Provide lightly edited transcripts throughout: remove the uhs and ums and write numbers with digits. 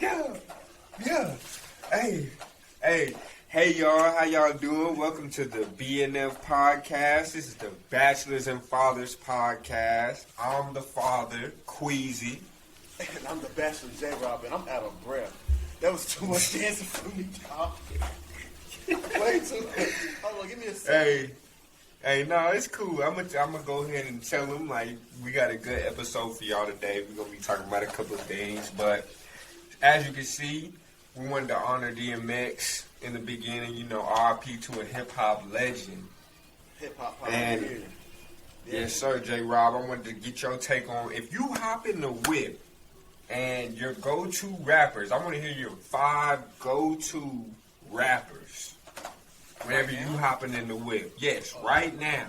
Yeah, yeah. Hey, y'all. How y'all doing? Welcome to the BNF podcast. This is the Bachelors and Fathers podcast. I'm the father, Queasy. And I'm the Bachelor, J-Rob, and I'm out of breath. That was too much dancing for me, y'all. Way too much. Hold on, give me a second. Hey, no, it's cool. I'm gonna go ahead and tell them, like, we got a good episode for y'all today. We're gonna be talking about a couple of things, but as you can see, we wanted to honor DMX in the beginning, you know, RIP to a hip-hop legend. Hip-hop and pioneer. Yes, sir, J-Rob. I wanted to get your take on, if you hop in the whip and your go-to rappers, I want to hear your 5 go-to rappers whenever you hopping in the whip. Yes, right now.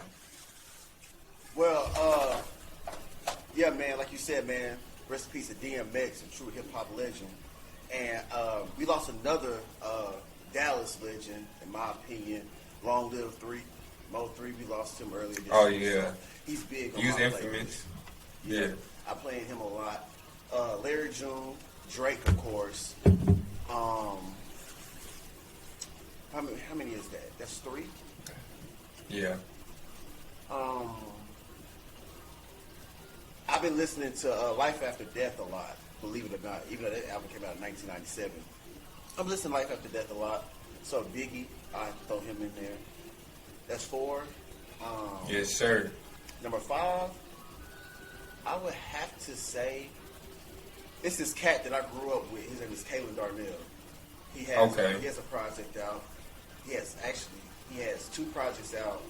Well, yeah, man, like you said, man, rest in peace to DMX, a true hip-hop legend. And we lost another Dallas legend, in my opinion. Long live 3. Mo 3, we lost him earlier this year. Yeah. So he's big on He was my infamous. playlist. Yeah. I played him a lot. Larry June, Drake, of course. How many is that? That's 3? Yeah. I've been listening to Life After Death a lot, believe it or not, even though that album came out in 1997. I'm listening to Life After Death a lot. So Biggie, I throw him in there. That's 4. Yes, sir. Number 5, I would have to say, it's this cat that I grew up with. His name is Kalen Darnell. He has a project out. He has 2 projects out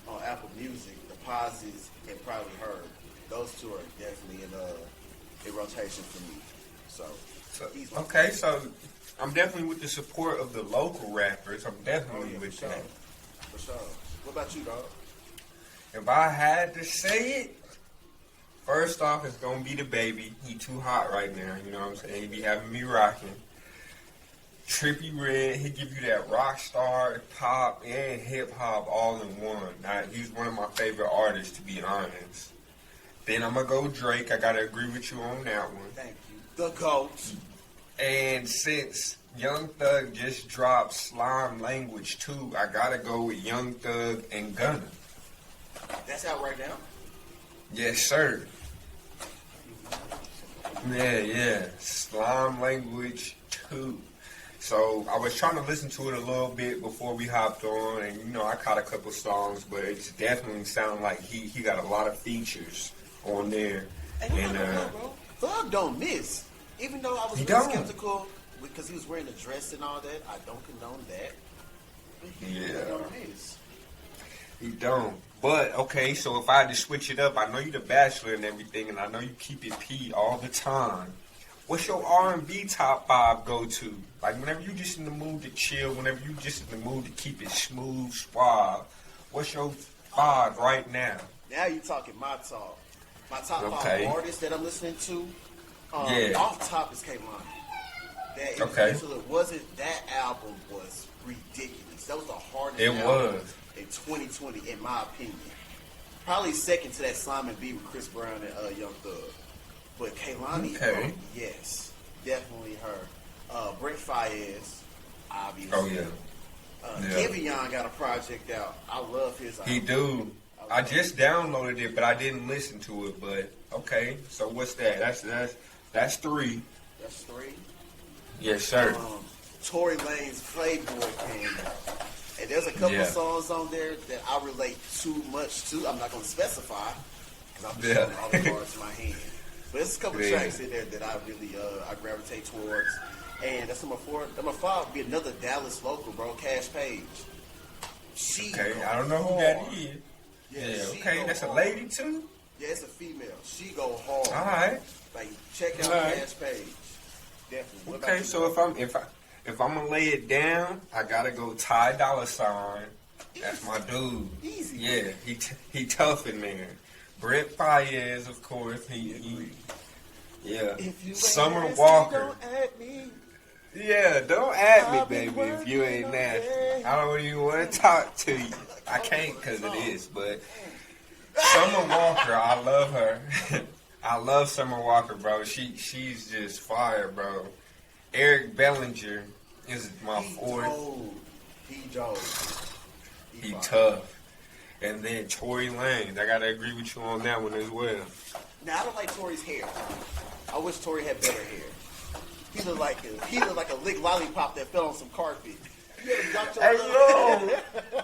on Apple Music, Deposits and Probably Heard. Those 2 are definitely in rotation for me. So I'm definitely with the support of the local rappers. I'm definitely with that. For sure. What about you, dog? If I had to say it, first off, it's gonna be the baby. He too hot right now. You know what I'm saying? He be having me rocking. Trippie Redd, he give you that rock star, pop, and hip hop all in one. Now, he's one of my favorite artists, to be honest. Then I'm gonna go Drake. I gotta agree with you on that one. Thank you. The GOAT. And since Young Thug just dropped Slime Language 2, I gotta go with Young Thug and Gunna. That's out right now? Yes, sir. Yeah. Slime Language 2. So I was trying to listen to it a little bit before we hopped on, and you know I caught a couple songs, but it's definitely sounding like he got a lot of features on there. And bro, Thug don't miss. Even though I was skeptical because he was wearing a dress and all that, I don't condone that. But he don't miss. He don't. But, okay, so if I had to switch it up, I know you're the Bachelor and everything, and I know you keep it P all the time. What's your R&B top 5 go-to? Like, whenever you just in the mood to chill, whenever you just in the mood to keep it smooth, suave, what's your 5 right now? Now you talking my talk. My top 5 artists that I'm listening to, off top is Kehlani. That album was ridiculous. That was the hardest album in 2020, in my opinion. Probably second to that Simon B with Chris Brown and Young Thug. But Kehlani, yes, definitely her. Brent Faiyaz, obviously. Oh, yeah. Giveon got a project out. I love his album. He do. I just downloaded it, but I didn't listen to it. But, okay, so what's that? That's 3. That's 3? Yes, sir. Tory Lane's Playboy came out. And there's a couple of songs on there that I relate too much to. I'm not going to specify because I'm just showing all the cards in my hand. But there's a couple tracks in there that I really I gravitate towards. And that's number 4. Number 5 would be another Dallas local, bro, Cash Page. I don't know who that is. Yeah, that's a lady too? Yeah, it's a female. She go hard. All right. Like, check out Cash Page. Definitely. Okay, so if I'm gonna lay it down, I gotta go Ty Dolla $ign. That's my dude. Easy. Yeah, he tough in there. Brent Faiyaz, of course. Summer Walker. Don't add me. Yeah, don't add me, baby, if you ain't nasty. I don't even want to talk to you. I can't because of this, but Summer Walker, I love her. I love Summer Walker, bro. She's just fire, bro. Eric Bellinger is my fourth. He tough. And then Tory Lanez. I gotta agree with you on that one as well. Now I don't like Tory's hair. I wish Tory had better hair. He looked like a lick lollipop that fell on some carpet. Hey yo!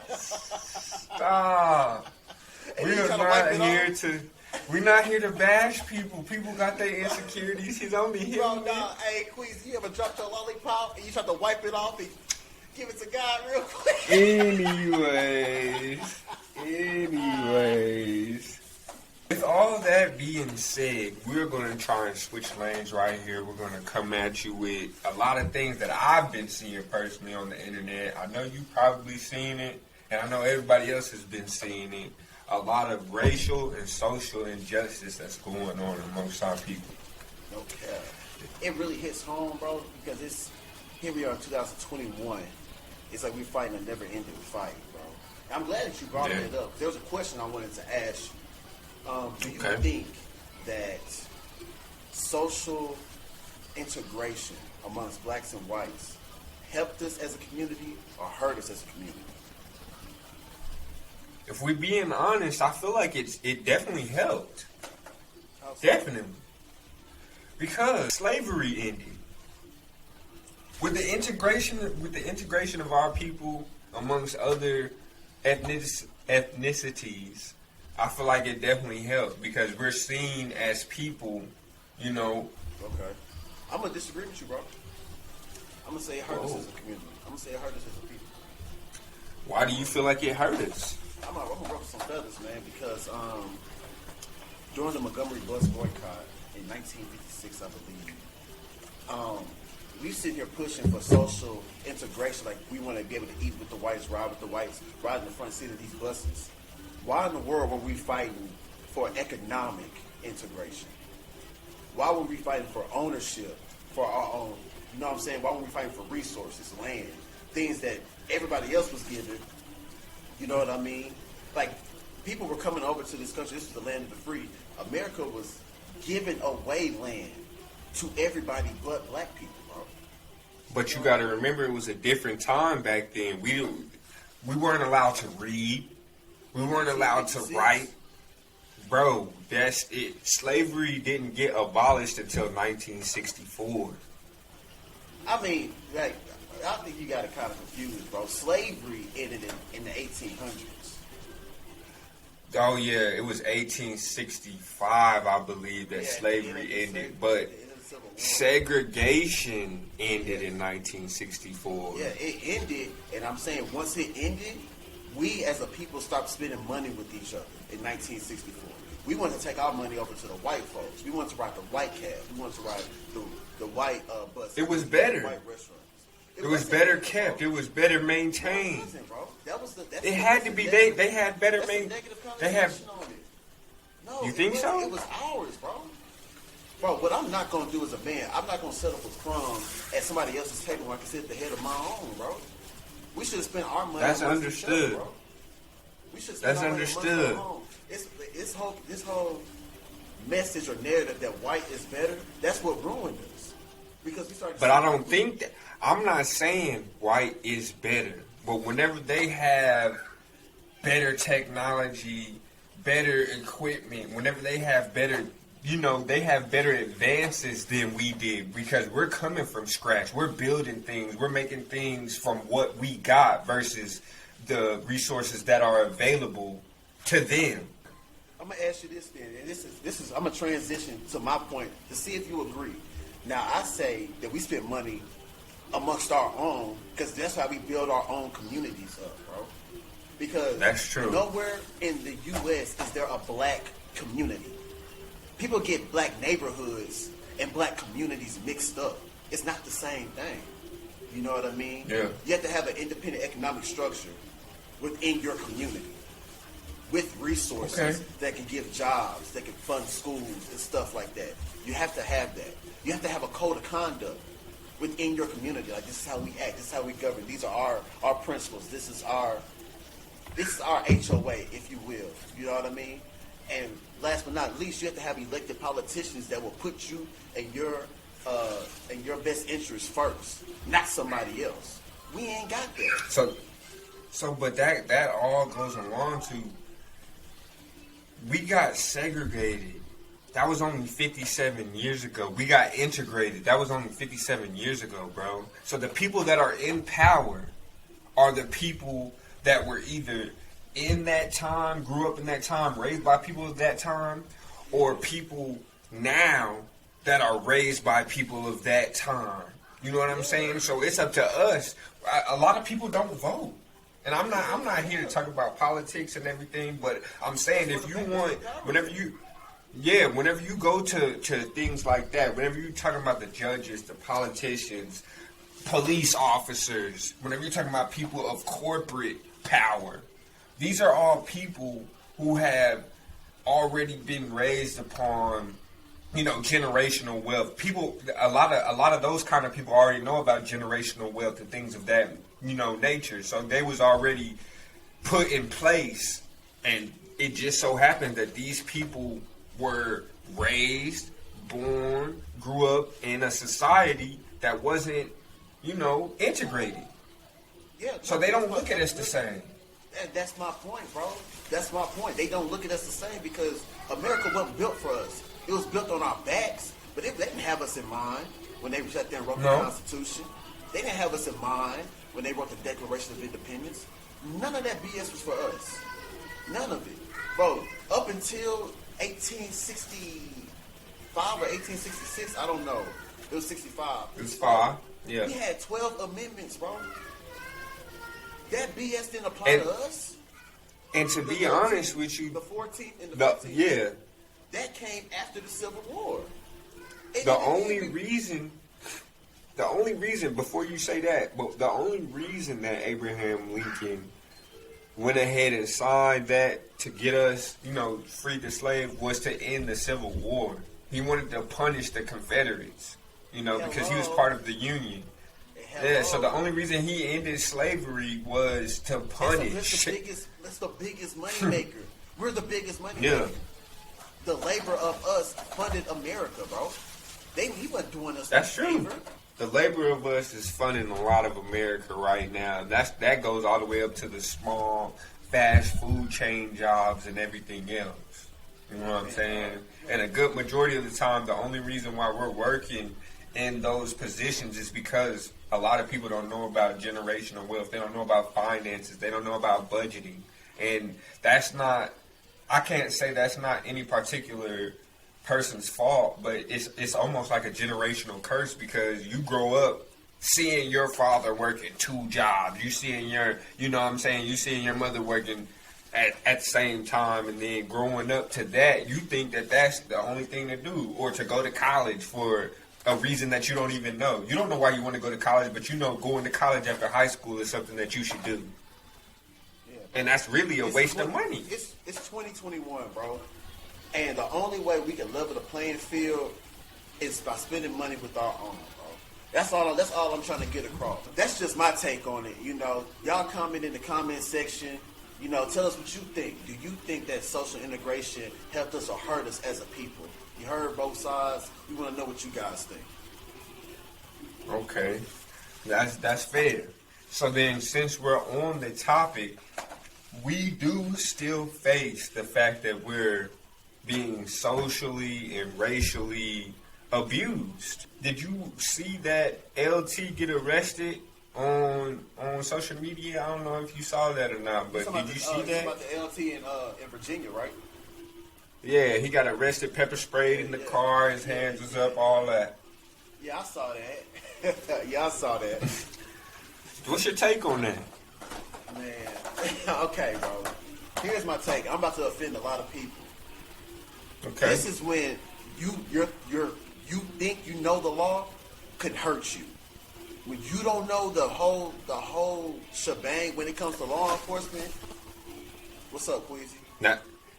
Stop. We're not here to bash people. People got their insecurities. He's only here. Hey, Queez, you ever dropped your lollipop and you tried to wipe it off and give it to God real quick? Anyways. With all that being said, we're going to try and switch lanes right here. We're going to come at you with a lot of things that I've been seeing personally on the internet. I know you've probably seen it, and I know everybody else has been seeing it. A lot of racial and social injustice that's going on amongst our people. Okay. It really hits home, bro, because here we are in 2021. It's like we're fighting a never-ending fight, bro. I'm glad that you brought it up. There was a question I wanted to ask you. Do you think that social integration amongst blacks and whites helped us as a community or hurt us as a community? If we're being honest, I feel like it definitely helped. Definitely. Because slavery ended. With the integration of our people amongst other ethnicities, I feel like it definitely helped because we're seen as people, you know. Okay. I'm going to disagree with you, bro. I'm going to say it hurt us as a community. I'm going to say it hurt us as a people. Why do you feel like it hurt us? I'm going to ruffle some feathers, man, because during the Montgomery bus boycott in 1956, I believe, we sit here pushing for social integration, like we want to be able to eat with the whites, ride with the whites, ride in the front seat of these buses. Why in the world were we fighting for economic integration? Why were we fighting for ownership, for our own, you know what I'm saying? Why were we fighting for resources, land, things that everybody else was given? You know what I mean? Like, people were coming over to this country. This was the land of the free. America was giving away land to everybody but black people, bro. But you got to remember, it was a different time back then. We weren't allowed to read. We weren't allowed to write. Bro, that's it. Slavery didn't get abolished until 1964. I mean, like, I think you got it kind of confused, bro. Slavery ended in the 1800s. Oh, yeah, it was 1865, I believe, that slavery ended. But segregation ended in 1964. Yeah, it ended, and I'm saying once it ended, we as a people stopped spending money with each other in 1964. We wanted to take our money over to the white folks. We wanted to ride the white cabs. We wanted to ride the white buses. It was better. White restaurants. It was better kept. It was better maintained. Listen, bro. It had to be. They had better maintained. They have. No, you think so? It was ours, bro. Bro, what I'm not gonna do as a man, I'm not gonna settle for crumbs at somebody else's table where I can sit at the head of my own, bro. We should have spent our money. That's understood. Bro. We should spend our money understood. This whole message or narrative that white is better. That's what ruined us. Because we started. But I don't think that. I'm not saying white is better. But whenever they have better technology, better equipment, whenever they have better, they have better advances than we did because we're coming from scratch. We're building things. We're making things from what we got versus the resources that are available to them. I'm gonna ask you this then, and this is I'm gonna transition to my point to see if you agree. Now I say that we spend money amongst our own because that's how we build our own communities up, bro. Because that's true. Nowhere in the U.S. is there a black community. People get black neighborhoods and black communities mixed up. It's not the same thing. You know what I mean? Yeah. You have to have an independent economic structure within your community with resources that can give jobs, that can fund schools and stuff like that. You have to have that. You have to have a code of conduct within your community. Like, this is how we act. This is how we govern. These are our principles. This is our HOA, if you will. You know what I mean? And last but not least, you have to have elected politicians that will put you and your in your best interest first, not somebody else. We ain't got that. But that all goes along to, we got segregated. That was only 57 years ago. We got integrated. That was only 57 years ago, bro. So the people that are in power are the people that were either in that time, grew up in that time, raised by people of that time, or people now that are raised by people of that time. You know what I'm saying? So it's up to us. A lot of people don't vote. And I'm not here to talk about politics and everything, but I'm saying if you want, whenever you go to things like that, whenever you're talking about the judges, the politicians, police officers, whenever you're talking about people of corporate power, these are all people who have already been raised upon, generational wealth. People, a lot of those kind of people already know about generational wealth and things of that, nature. So they was already put in place, and it just so happened that these people were raised, born, grew up in a society that wasn't, integrated. Yeah. So they don't look at us the same. That's my point, bro. That's my point. They don't look at us the same because America wasn't built for us. It was built on our backs, but they didn't have us in mind when they sat there and wrote the Constitution. They didn't have us in mind when they wrote the Declaration of Independence. None of that BS was for us. None of it. Bro, up until 1865 or 1866, I don't know. It was 65. It was 5, yeah. We had 12 amendments, bro. That BS didn't apply to us. And to be honest with you, the 14th and the 15th. Yeah. That came after the Civil War. The only reason, before you say that, but the only reason that Abraham Lincoln went ahead and signed that to get us, freed the slave, was to end the Civil War. He wanted to punish the Confederates, because he was part of the Union. Yeah, so the only reason he ended slavery was to punish. That's the biggest money maker. We're the biggest money maker. Yeah. The labor of us funded America, bro. He wasn't doing us That's a true. favor. The labor of us is funding a lot of America right now. That goes all the way up to the small fast food chain jobs and everything else. You know what I'm saying? And a good majority of the time, the only reason why we're working in those positions is because a lot of people don't know about generational wealth. They don't know about finances. They don't know about budgeting. And I can't say that's not any particular person's fault, but it's almost like a generational curse because you grow up seeing your father working 2 jobs. You seeing you seeing your mother working at the same time, and then growing up to that, you think that that's the only thing to do, or to go to college for a reason that you don't even know. You don't know why you want to go to college, but going to college after high school is something that you should do. Yeah, and that's really a waste of money. It's 2021, bro. And the only way we can level the playing field is by spending money with our own, bro. That's all I'm trying to get across. That's just my take on it. Y'all comment in the comment section. Tell us what you think. Do you think that social integration helped us or hurt us as a people? You heard both sides. We want to know what you guys think. Okay. That's fair. So then, since we're on the topic, we do still face the fact that we're being socially and racially abused. Did you see that LT get arrested on social media? I don't know if you saw that or not, but did you see that? About the LT in Virginia, right? Yeah, he got arrested, pepper sprayed in the car, his hands was up, all that. Yeah, I saw that. Yeah, I saw that. What's your take on that? Man, okay, bro. Here's my take. I'm about to offend a lot of people. Okay. This is when you think you know the law could hurt you. When you don't know the whole shebang when it comes to law enforcement. What's up, Queasy?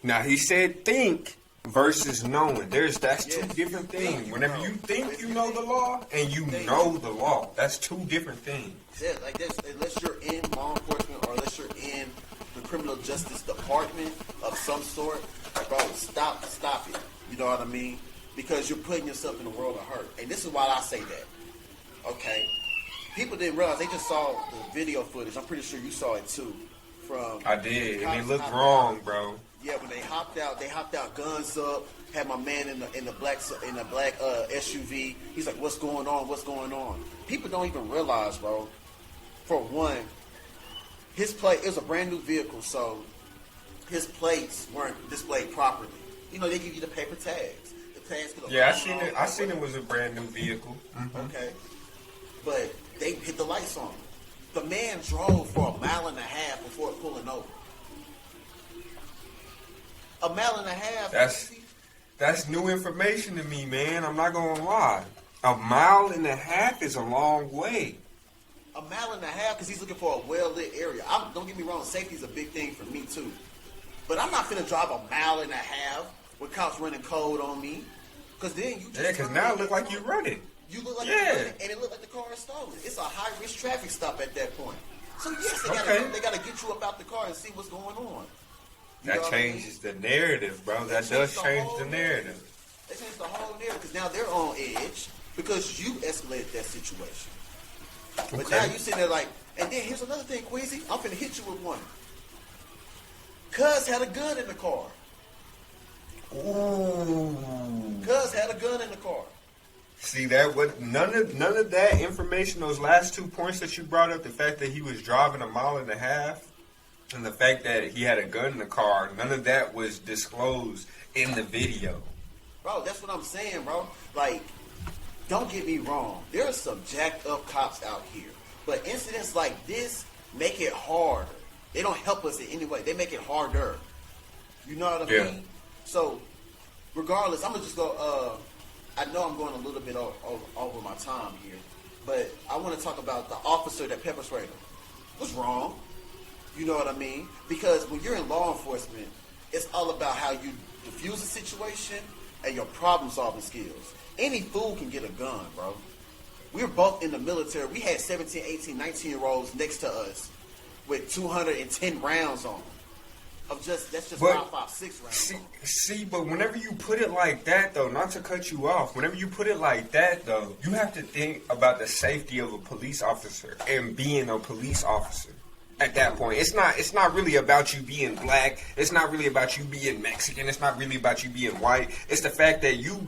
Now he said think versus knowing. That's two different things. Whenever you think you know the law and you know the law, that's 2 different things. Yeah, like this. Unless you're in law enforcement or unless you're in the criminal justice department of some sort, bro, stop it. You know what I mean? because you're putting yourself in a world of hurt. And this is why I say that. Okay? People didn't realize. They just saw the video footage. I'm pretty sure you saw it too. I did, and it looked wrong, bro. Yeah, when they hopped out, guns up. Had my man in the black SUV. He's like, "What's going on? What's going on?" People don't even realize, bro. For one, his plate, it was a brand new vehicle, so his plates weren't displayed properly. You know, they give you the paper tags. The tags could have. Yeah, I seen it was a brand new vehicle. Mm-hmm. Okay, but they hit the lights on him. The man drove for 1.5 miles before pulling over. 1.5 miles. That's new information to me, man. I'm not gonna lie. 1.5 miles is a long way. 1.5 miles because he's looking for a well-lit area. Don't get me wrong, safety's a big thing for me too. But I'm not finna drive 1.5 miles with cops running code on me. Because then you just because now it look like you running. You look like you're running, and it look like the car is stolen. It's a high-risk traffic stop at that point. So yes, they gotta get you up out the car and see what's going on. That changes the narrative, bro. That does change the narrative. That changes the whole narrative because now they're on edge because you escalated that situation. But now you sitting there like, and then here's another thing, Queasy. I'm finna hit you with one. Cuz had a gun in the car. Ooh. Cuz had a gun in the car. See that? What? None of that information. Those last 2 points that you brought up, the fact that he was driving 1.5 miles, and the fact that he had a gun in the car, none of that was disclosed in the video. Bro, that's what I'm saying, bro. Like, don't get me wrong. There are some jacked up cops out here, but incidents like this make it harder. They don't help us in any way. They make it harder. You know what I mean? So, regardless, I'm gonna just go. I know I'm going a little bit over my time here, but I want to talk about the officer that pepper sprayed him. What's wrong? You know what I mean? Because when you're in law enforcement, it's all about how you diffuse a situation and your problem-solving skills. Any fool can get a gun, bro. We were both in the military. We had 17, 18, 19-year-olds next to us with 210 rounds on them. That's just 5, 6 rounds. See, but whenever you put it like that, though, not to cut you off, whenever you put it like that, though, you have to think about the safety of a police officer and being a police officer. At that point, it's not really about you being black. It's not really about you being Mexican. It's not really about you being white. It's the fact that you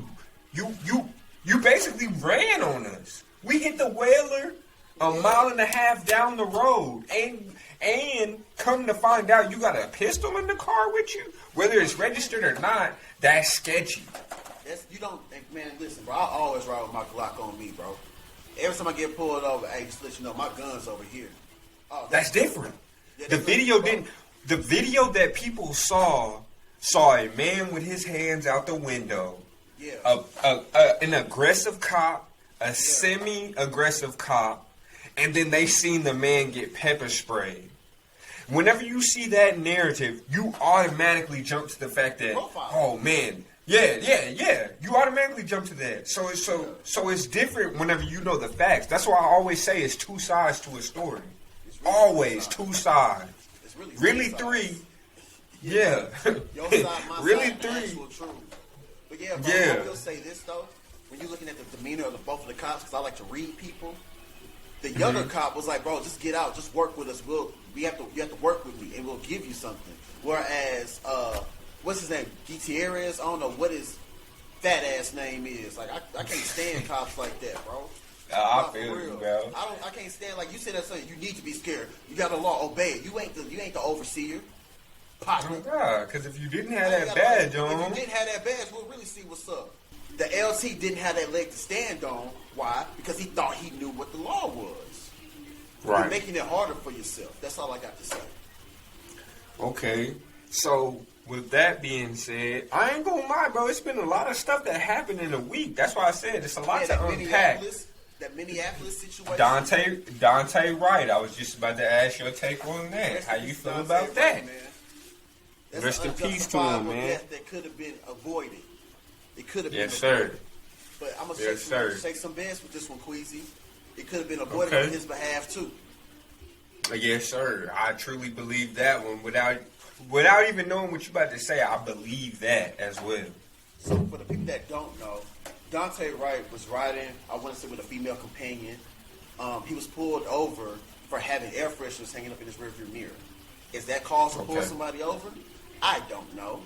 basically ran on us. We hit the Whaler 1.5 miles down the road, and come to find out you got a pistol in the car with you, whether it's registered or not. That's sketchy. Man. Listen, bro. I always ride with my Glock on me, bro. Every time I get pulled over, hey, just let you know my gun's over here. Oh, that's different. The video didn't. The video that people saw a man with his hands out the window. Yeah. An aggressive cop, a semi-aggressive cop, and then they seen the man get pepper sprayed. Whenever you see that narrative, you automatically jump to the fact that, oh man, yeah, you automatically jump to that. So it's different whenever you know the facts. That's why I always say it's 2 sides to a story. Always 2 sides. It's really 3. Yeah. Your side, my really side, 3. actual truth. But yeah, I will say this though. When you're looking at the demeanor of both of the cops, because I like to read people, the younger cop was like, "Bro, just get out, just work with us. You have to work with me, and we'll give you something." Whereas, what's his name? Gutierrez. I don't know what his fat ass name is. Like, I can't stand cops like that, bro. I feel you, bro. I can't stand, like you said that something. You need to be scared. You got the law, obey it. You ain't the overseer. Oh God, because if you didn't have that badge on, if you didn't have that badge, we'll really see what's up. The LT didn't have that leg to stand on. Why? Because he thought he knew what the law was. Right. You're making it harder for yourself. That's all I got to say. Okay. So, with that being said, I ain't gonna lie, bro. It's been a lot of stuff that happened in a week. That's why I said it's a lot to unpack. That Minneapolis situation. Daunte Wright. I was just about to ask your take on that. How you feel about that? Rest in peace to him, man. That could have been avoided. It could have been avoided. Sir. But I'm going to shake some bets with this one, Queasy. It could have been avoided on his behalf, too. Yes, sir. I truly believe that one. Without even knowing what you're about to say, I believe that as well. So for the people that don't know, Daunte Wright was riding, I want to say with a female companion. He was pulled over for having air fresheners hanging up in his rearview mirror. Is that cause to pull somebody over? I don't know.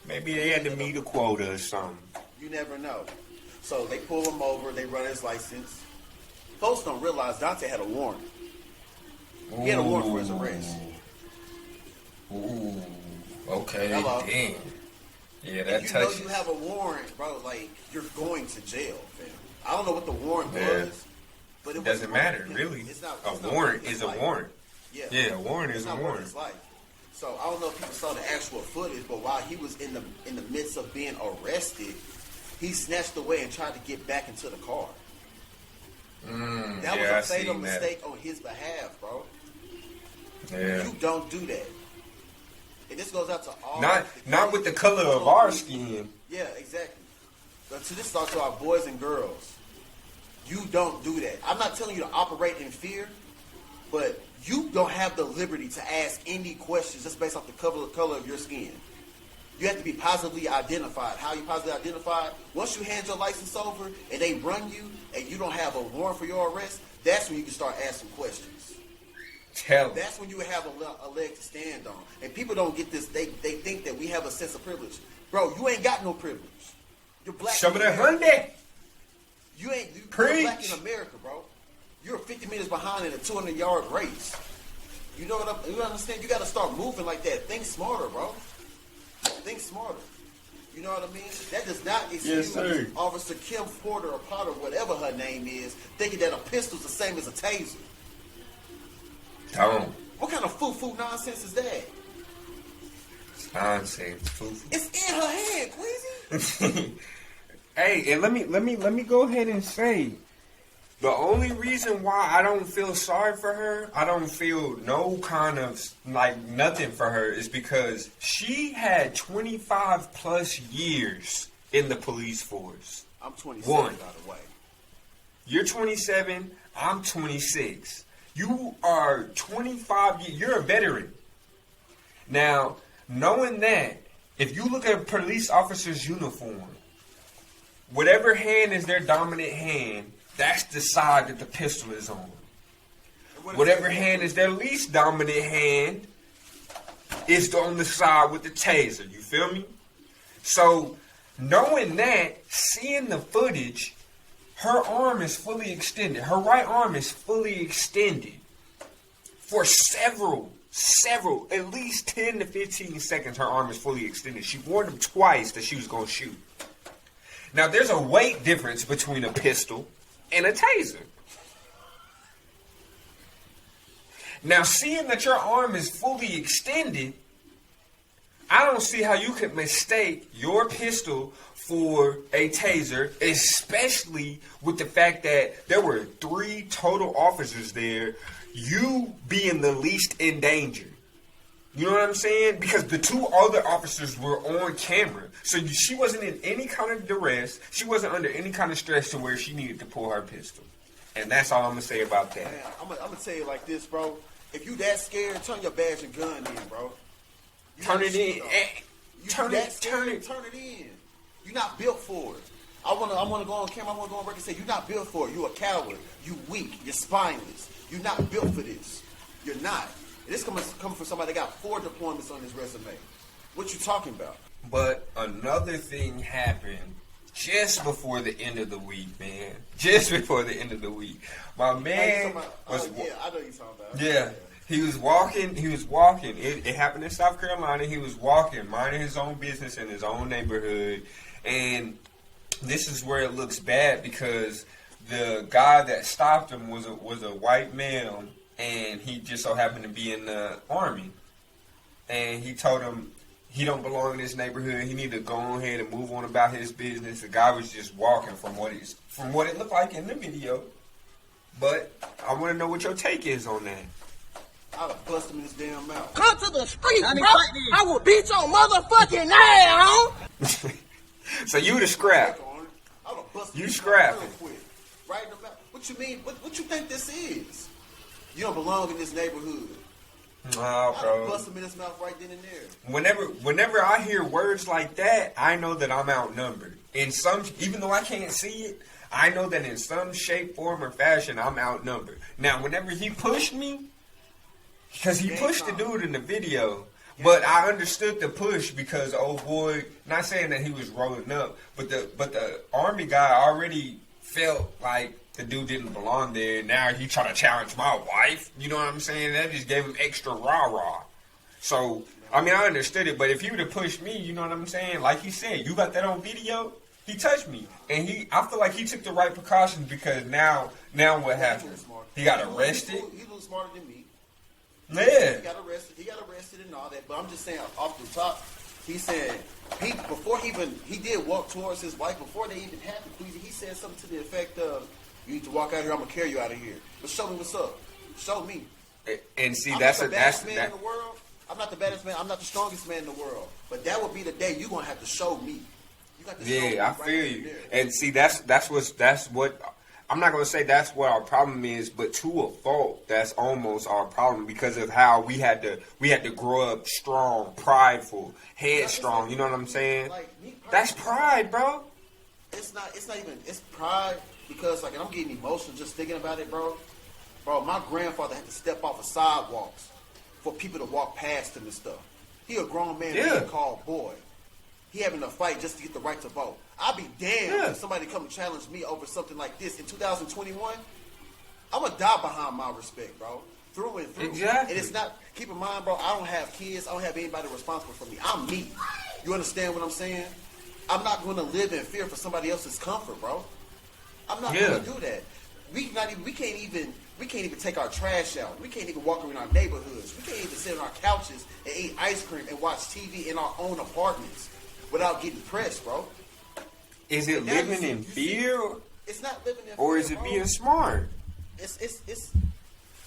Maybe they had to meet a quota or something. You never know. So they pull him over, they run his license. Folks don't realize Daunte had a warrant. He had a warrant for his arrest. Ooh. Okay. Hello. Damn. Yeah, that touches. touches. You know you have a warrant, bro, like, you're going to jail, fam. I don't know what the warrant was, but it doesn't matter, really. It's not, a warrant is a warrant. Yeah, a warrant is a warrant. His life. So I don't know if people saw the actual footage, but while he was in the midst of being arrested, he snatched away and tried to get back into the car. That was a fatal mistake on his behalf, bro. Yeah. You don't do that. And this goes out to all. Not with the color of our skin. Yeah, exactly. But to this talk to our boys and girls, you don't do that. I'm not telling you to operate in fear, but you don't have the liberty to ask any questions just based off the color of your skin. You have to be positively identified. How you positively identified? Once you hand your license over and they run you and you don't have a warrant for your arrest, that's when you can start asking questions. That's when you have a leg to stand on. And people don't get this. They think that we have a sense of privilege. Bro, you ain't got no privilege. You're black. Some of that Hyundai. You're black in America, bro. You're 50 minutes behind in a 200-yard race. You know what you understand? You got to start moving like that. Think smarter, bro. Think smarter. You know what I mean? That does not excuse Officer Kim Porter or Potter, whatever her name is, thinking that a pistol's the same as a taser. Don't. What kind of foo-foo nonsense is that? It's nonsense. Foo-foo. It's in her head, Queasy. Hey, and let me go ahead and say, the only reason why I don't feel sorry for her, I don't feel no kind of, like, nothing for her, is because she had 25 plus years in the police force. I'm 27, by the way. You're 27, I'm 26. You are 25 years, you're a veteran. Now, knowing that, if you look at a police officer's uniform, whatever hand is their dominant hand, that's the side that the pistol is on. Whatever hand is their least dominant hand is on the side with the taser. You feel me? So, knowing that, seeing the footage, her arm is fully extended. Her right arm is fully extended for several, at least 10 to 15 seconds, her arm is fully extended. She warned him twice that she was going to shoot. Now, there's a weight difference between a pistol and a taser. Now, seeing that your arm is fully extended, I don't see how you could mistake your pistol for a taser, especially with the fact that there were 3 total officers there, you being the least in danger. You know what I'm saying? Because the 2 other officers were on camera. So she wasn't in any kind of duress. She wasn't under any kind of stress to where she needed to pull her pistol. And that's all I'm going to say about that. Man, I'm going to tell you like this, bro. If you that scared, turn your badge and gun in, bro. Turn it in. Turn it in. You're not built for it. I want to go on camera. I want to go on record and say, you're not built for it. You're a coward. You weak. You're spineless. You're not built for this. You're not. And this coming from somebody that got 4 deployments on his resume. What you talking about? But another thing happened just before the end of the week, man. Just before the end of the week. My man was... yeah, I know you're talking about. Yeah. He was walking. It happened in South Carolina. He was walking, minding his own business in his own neighborhood. And this is where it looks bad because the guy that stopped him was a white male, and he just so happened to be in the Army. And he told him he don't belong in this neighborhood. He need to go ahead and move on about his business. The guy was just walking from what it looked like in the video. But I want to know what your take is on that. I'd have bust him in his damn mouth. Come to the street, bro. I will beat your motherfucking ass. So you the scrap. I would have busted you scrapping. Real quick. Right in the mouth. What you mean? What you think this is? You don't belong in this neighborhood. Nah, bro. I bust him in his mouth right then and there. Whenever I hear words like that, I know that I'm outnumbered. Even though I can't see it, I know that in some shape, form, or fashion, I'm outnumbered. Now, whenever he pushed me, because he pushed the dude in the video, but I understood the push because old boy, not saying that he was rolling up, but the army guy already felt like the dude didn't belong there. Now he trying to challenge my wife. You know what I'm saying? That just gave him extra rah-rah. So, I mean, I understood it, but if he would have pushed me, you know what I'm saying? Like he said, you got that on video? He touched me. And I feel like he took the right precautions because now what happened? He got arrested. He was smarter than me. Yeah. He got arrested and all that. But I'm just saying, off the top, he said, he did walk towards his wife before they even happened. He said something to the effect of, you need to walk out here, I'm going to carry you out of here. But show me what's up. Show me. And see, I'm not the baddest man in the world. I'm not the baddest man. I'm not the strongest man in the world. But that would be the day you're going to have to show me. You got to show me I feel you. And see, that's what I'm not going to say that's what our problem is, but to a fault, that's almost our problem because of how we had to grow up strong, prideful, headstrong. You know what I'm saying? That's pride, bro. It's not even. It's pride because and I'm getting emotional just thinking about it, bro. Bro, my grandfather had to step off of sidewalks for people to walk past him and stuff. He a grown man being called boy. He having a fight just to get the right to vote. I'd be damned if somebody come and challenge me over something like this in 2021. I'm going to die behind my respect, bro. Through and through. Exactly. And it's not, keep in mind, bro, I don't have kids. I don't have anybody responsible for me. I'm me. You understand what I'm saying? I'm not going to live in fear for somebody else's comfort, bro. I'm not going to do that. We can't even take our trash out. We can't even walk around our neighborhoods. We can't even sit on our couches and eat ice cream and watch TV in our own apartments without getting pressed, bro. Is it living in fear? It's not living in fear, or is it being smart? It's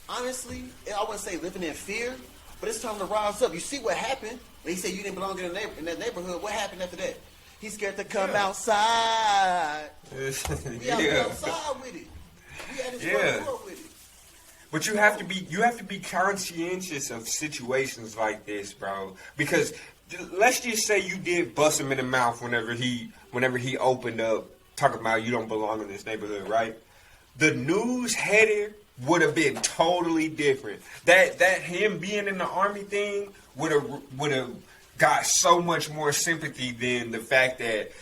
honestly, I wouldn't say living in fear, but it's time to rise up. You see what happened when he said you didn't belong in that neighborhood. What happened after that? He's scared to come outside. We outside with it. We at his front door with it. But you have to be conscientious of situations like this, bro. Because let's just say you did bust him in the mouth whenever he opened up talking about you don't belong in this neighborhood, right? The news header would have been totally different. That him being in the army thing would have got so much more sympathy than the fact that,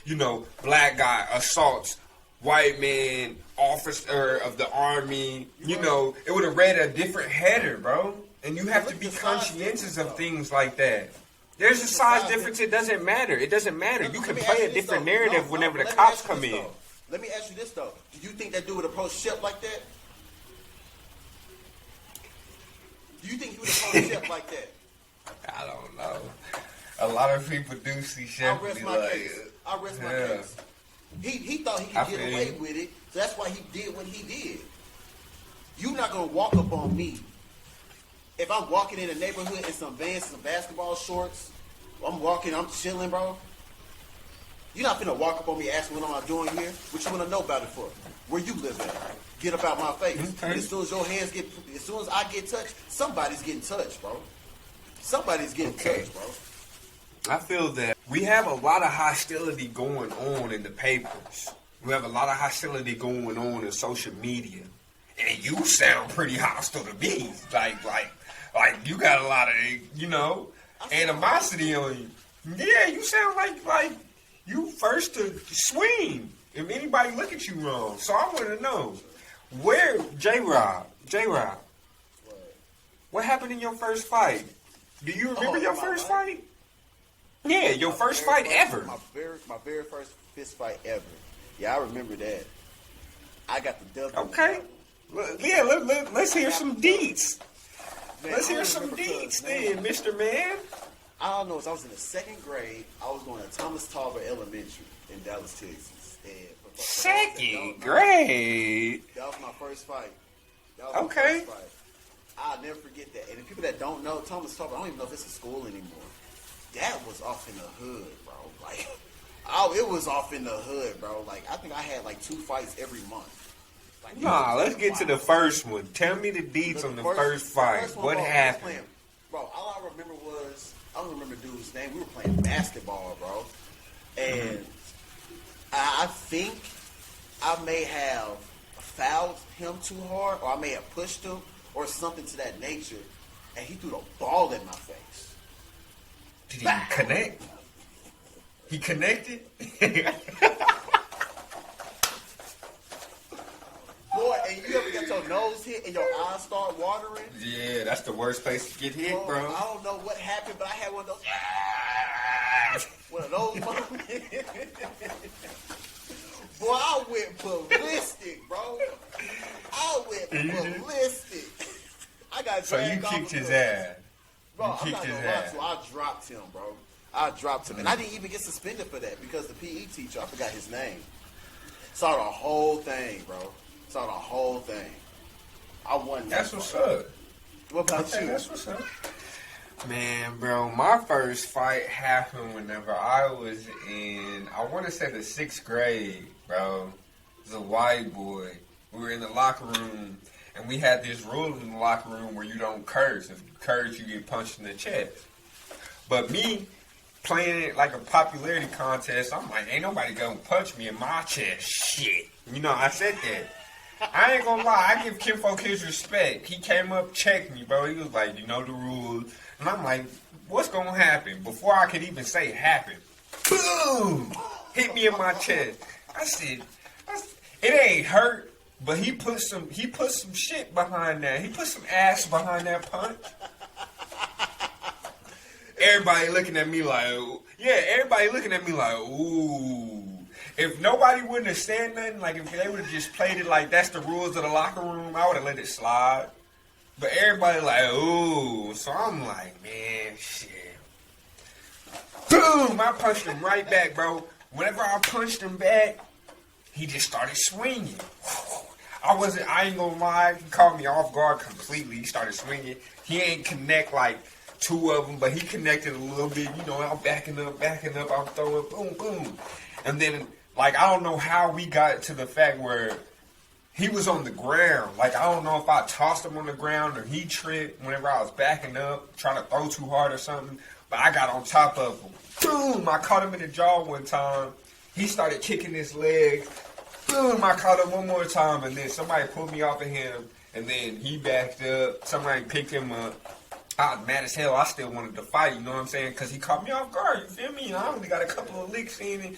black guy assaults white man, officer of the army. It would have read a different header, bro. And you have to be conscientious of things like that. There's a size difference. It doesn't matter. You can play a different narrative whenever the cops come in. Let me ask you this, though. Do you think that dude would approach Shep like that? Do you think he would approach Shep like that? I don't know. A lot of people do see Shep I rest my case. He thought he could get away with it, so that's why he did what he did. You're not going to walk up on me. If I'm walking in a neighborhood in some Vans, some basketball shorts, I'm chilling, bro. You're not finna walk up on me asking what am I doing here? What you want to know about it for? Where you live at? Get up out my face. Okay. As soon as I get touched, somebody's getting touched, bro. Somebody's getting touched, bro. I feel that we have a lot of hostility going on in the papers. We have a lot of hostility going on in social media. And you sound pretty hostile to me. Like you got a lot of, animosity on you. Yeah, you sound like you first to swing if anybody look at you wrong. So I want to know, where, J-Rob, what happened in your first fight? Do you remember your first fight? Yeah, your first fight ever. My very first fist fight ever. Yeah, I remember that. I got the W. Okay. Yeah, let's hear some deets. Let's hear some deets then, Mr. Man. I don't know. I was in the second grade. I was going to Thomas Tolbert Elementary in Dallas, Texas. Second grade? That was my first fight. Okay. I'll never forget that. And the people that don't know, Thomas Tolbert, I don't even know if it's a school anymore. That was off in the hood, bro. It was off in the hood, bro. I think I had 2 fights every month. Let's get to the first one. Tell me the deets on the first fight. What happened? Bro, all I remember was, I don't remember dude's name. We were playing basketball, bro. And I think I may have fouled him too hard, or I may have pushed him, or something to that nature. And he threw the ball in my face. Did he connect? He connected? Boy, and you ever get your nose hit and your eyes start watering? Yeah, that's the worst place to get hit, bro. I don't know what happened, but I had one of those. One of those moments. Boy, I went ballistic, bro. I went ballistic. I got so you kicked his ass. Bro, I'm not gonna lie to you. I dropped him, bro. I dropped him. And I didn't even get suspended for that because the PE teacher, I forgot his name, saw the whole thing, bro. Saw the whole thing. I won that. That's what's up. What about you? That's what's up. Man, bro, my first fight happened whenever I was in, I want to say the 6th grade, bro. It was a white boy. We were in the locker room, and we had this rule in the locker room where you don't curse. If you curse, you get punched in the chest. But me, playing it like a popularity contest, I'm like, ain't nobody gonna punch me in my chest. Shit. You know, I said that. I ain't gonna lie, I give Kinfolk his respect. He came up, checked me, bro. He was like, you know the rules. And I'm like, what's gonna happen? Before I could even say happen, boom! Hit me in my chest. I said, it ain't hurt, but he put some shit behind that. He put some ass behind that punch. Everybody looking at me like, ooh. If nobody wouldn't have said nothing, like if they would have just played it like that's the rules of the locker room, I would have let it slide. But everybody like, ooh. So I'm like, man, shit. Boom! I punched him right back, bro. Whenever I punched him back, he just started swinging. I ain't gonna lie, he caught me off guard completely. He started swinging. He ain't connect like 2 of them, but he connected a little bit. You know, I'm backing up, I'm throwing, boom, boom. And then, like, I don't know how we got to the fact where he was on the ground. Like, I don't know if I tossed him on the ground or he tripped whenever I was backing up, trying to throw too hard or something. But I got on top of him. Boom! I caught him in the jaw one time. He started kicking his legs. Boom! I caught him one more time. And then somebody pulled me off of him. And then he backed up. Somebody picked him up. I was mad as hell. I still wanted to fight, you know what I'm saying? Because he caught me off guard, you feel me? I only got a couple of licks in it.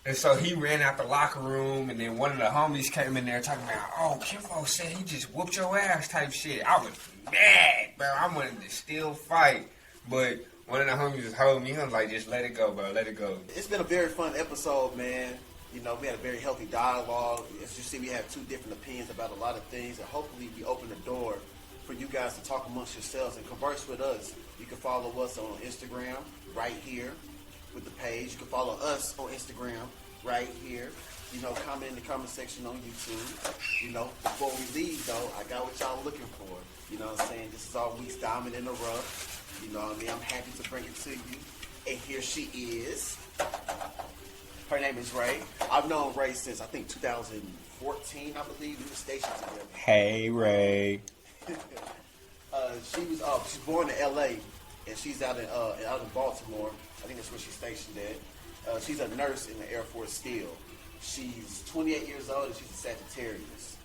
And so he ran out the locker room, and then one of the homies came in there talking about, oh, Kinfolk said he just whooped your ass type shit. I was mad, bro. I wanted to still fight. But one of the homies just told me, he was like, just let it go, bro. Let it go. It's been a very fun episode, man. You know, we had a very healthy dialogue. As you see, we have 2 different opinions about a lot of things, and hopefully we open the door for you guys to talk amongst yourselves and converse with us. You can follow us on Instagram right here with the page. You can follow us on Instagram right here. You know, comment in the comment section on YouTube. You know, before we leave, though, I got what y'all looking for. You know what I'm saying? This is our week's diamond in the rough. You know what I mean? I'm happy to bring it to you. And here she is. Her name is Ray. I've known Ray since, I think, 2014, I believe. We were stationed together. Hey, Ray. She's born in L.A. and she's out in Baltimore. I think that's where she's stationed at. She's a nurse in the Air Force still. She's 28 years old and she's a Sagittarius.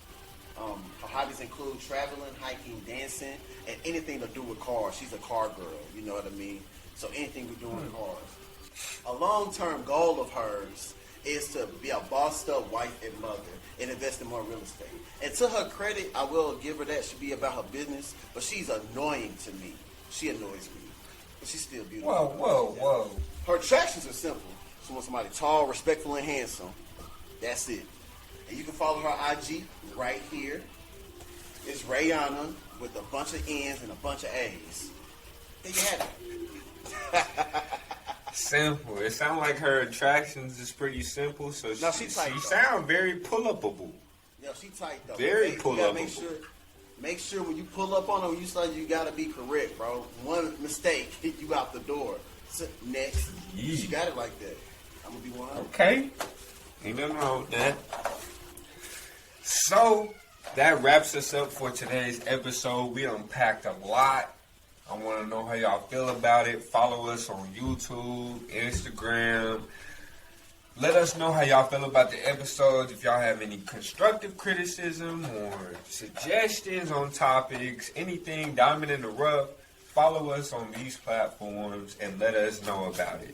Her hobbies include traveling, hiking, dancing, and anything to do with cars. She's a car girl, you know what I mean? So anything we do with cars. A long-term goal of hers is to be a bossed-up wife and mother and invest in more real estate. And to her credit, I will give her that. Should be about her business, but she's annoying to me. She annoys me, but she's still beautiful. Whoa. Her attractions are simple. She wants somebody tall, respectful, and handsome. That's it. And you can follow her IG right here. It's Rayana with a bunch of N's and a bunch of A's. There you have it. Simple. It sounds like her attractions is pretty simple, so no, she sounds very pull-upable. Yeah, she tight though. Very pull-upable. Make sure when you pull up on her, you gotta be correct, bro. One mistake, you out the door. So, next, she got it like that. I'm gonna be 100. Okay, ain't nothing wrong with that. So that wraps us up for today's episode. We unpacked a lot. I want to know how y'all feel about it. Follow us on YouTube, Instagram. Let us know how y'all feel about the episodes. If y'all have any constructive criticism or suggestions on topics, anything, diamond in the rough, follow us on these platforms and let us know about it.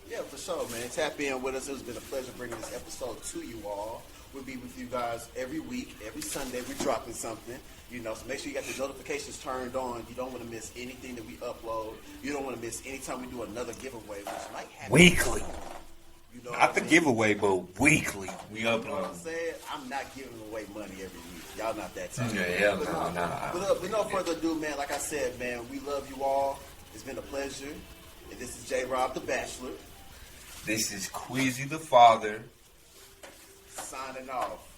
Yeah, for sure, man. Tap in with us. It's been a pleasure bringing this episode to you all. We'll be with you guys every week, every Sunday. We're dropping something, so make sure you got the notifications turned on. You don't want to miss anything that we upload. You don't want to miss anytime we do another giveaway, which might happen weekly. Not the giveaway, but weekly. We upload. You know what I'm saying? I'm not giving away money every week. Y'all not that type. Yeah, But no further ado, man. Like I said, man, we love you all. It's been a pleasure. And this is J. Rob the Bachelor. This is Queasy the Father. Signing off.